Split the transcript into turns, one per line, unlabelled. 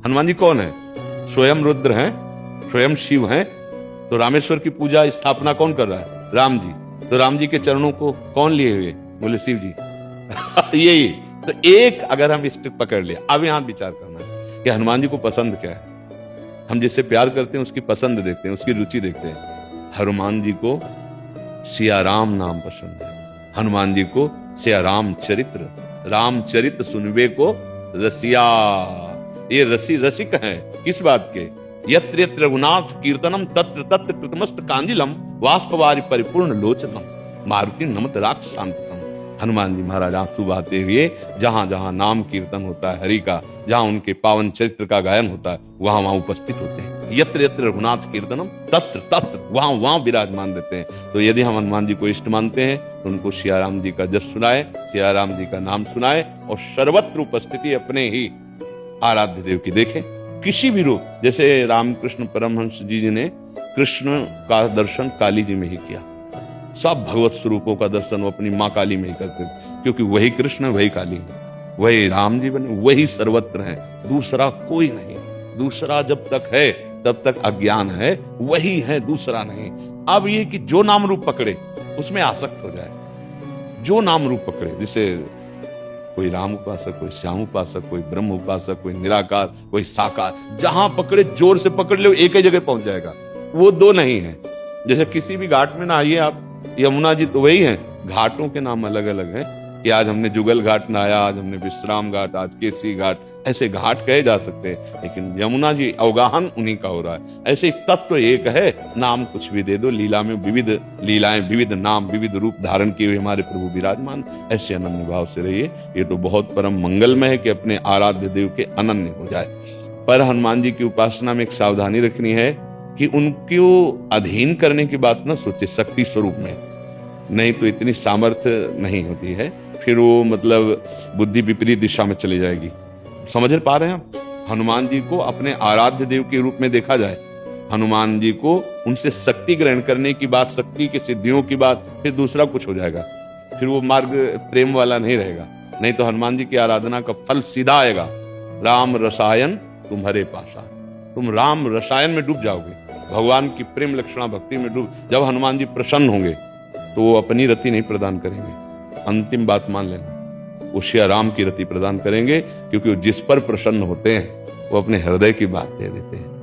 हनुमान जी कौन है? स्वयं रुद्र हैं, स्वयं शिव हैं। तो रामेश्वर की पूजा स्थापना कौन कर रहा है? राम जी। तो राम जी के चरणों को कौन लिए हुए? बोले शिव जी। यही तो एक अगर हम इष्ट पकड़ लिया, अब यहां विचार करना है कि हनुमान जी को पसंद क्या है। हम जिससे प्यार करते हैं उसकी पसंद देखते हैं, उसकी रुचि देखते हैं। हनुमान जी को सिया राम नाम पसंद है। हनुमान जी को सिया राम चरित्र, रामचरित सुनवे को रसिया। ये रसिक हैं किस बात के? यत्र यत्र रघुनाथ कीर्तनम तत्र तत्र कृतमस्त कांजिलम वाष्पवारि परिपूर्ण लोचनम मारुति नमत राक्षसांतकम। हनुमान जी महाराज आंसू बहाते हुए जहां जहां नाम कीर्तन होता है हरि का, जहां उनके पावन चरित्र का गायन होता है, वहां वहां उपस्थित होते हैं। यत्र यत्र रघुनाथ कीर्तनम तत्र तत्र वहां वहां विराजमान रहते हैं। तो यदि हम हनुमान जी को इष्ट मानते हैं तो उनको सियाराम जी का जस सुनाए, सियाराम जी का नाम सुनाए और सर्वत्र उपस्थिति अपने ही आराध्य देव की देखें, किसी भी रूप। जैसे रामकृष्ण परमहंस जी ने कृष्ण का दर्शन काली जी में ही किया। सब भगवत स्वरूपों का दर्शन वो अपनी माँ काली में ही करते थे, क्योंकि वही कृष्ण वही काली है, वही राम जी बने, वही सर्वत्र है, दूसरा कोई नहीं। दूसरा जब तक है तब तक अज्ञान है, वही है, दूसरा नहीं। अब ये कि जो नाम रूप पकड़े उसमें आसक्त हो जाए, जो नाम रूप पकड़े, जैसे कोई राम उपासक, कोई श्याम उपासक, कोई ब्रह्म उपासक, कोई निराकार, कोई साकार, जहां पकड़े जोर से पकड़ ले एक ही जगह पहुंच जाएगा। वो दो नहीं है। जैसे किसी भी घाट में नहाइए आप, यमुना जी तो वही है, घाटों के नाम अलग अलग हैं कि आज हमने जुगल घाट नहाया, आज हमने विश्राम घाट, आज केसी घाट, ऐसे घाट कहे जा सकते हैं, लेकिन यमुना जी अवगाहन उन्हीं का हो रहा है। ऐसे तत्व एक है, नाम कुछ भी दे दो, लीला में विविध लीलाएं, विविध नाम, विविध रूप धारण किए हुए हमारे प्रभु विराजमान। ऐसे अनन्य भाव से रहिए। ये तो बहुत परम मंगलमय है कि अपने आराध्य देव के अनन्य हो जाए। पर हनुमान जी की उपासना में एक सावधानी रखनी है कि उनको अधीन करने की बात ना सोचे शक्ति स्वरूप में, नहीं तो इतनी सामर्थ्य नहीं होती है, फिर वो मतलब बुद्धि विपरीत दिशा में चली जाएगी। समझ पा रहे हैं आप? हनुमान जी को अपने आराध्य देव के रूप में देखा जाए, हनुमान जी को उनसे शक्ति ग्रहण करने की बात, शक्ति की सिद्धियों की बात, फिर दूसरा कुछ हो जाएगा, फिर वो मार्ग प्रेम वाला नहीं रहेगा। नहीं तो हनुमान जी की आराधना का फल सीधा आएगा, राम रसायन तुम्हारे पासा। तुम राम रसायन में डूब जाओगे, भगवान की प्रेम लक्षणा भक्ति में डूब। जब हनुमान जी प्रसन्न होंगे तो वो अपनी रति नहीं प्रदान करेंगे, अंतिम बात मान लेना, वो श्री राम की रति प्रदान करेंगे, क्योंकि जिस पर प्रसन्न होते हैं वो अपने हृदय की बात दे देते हैं।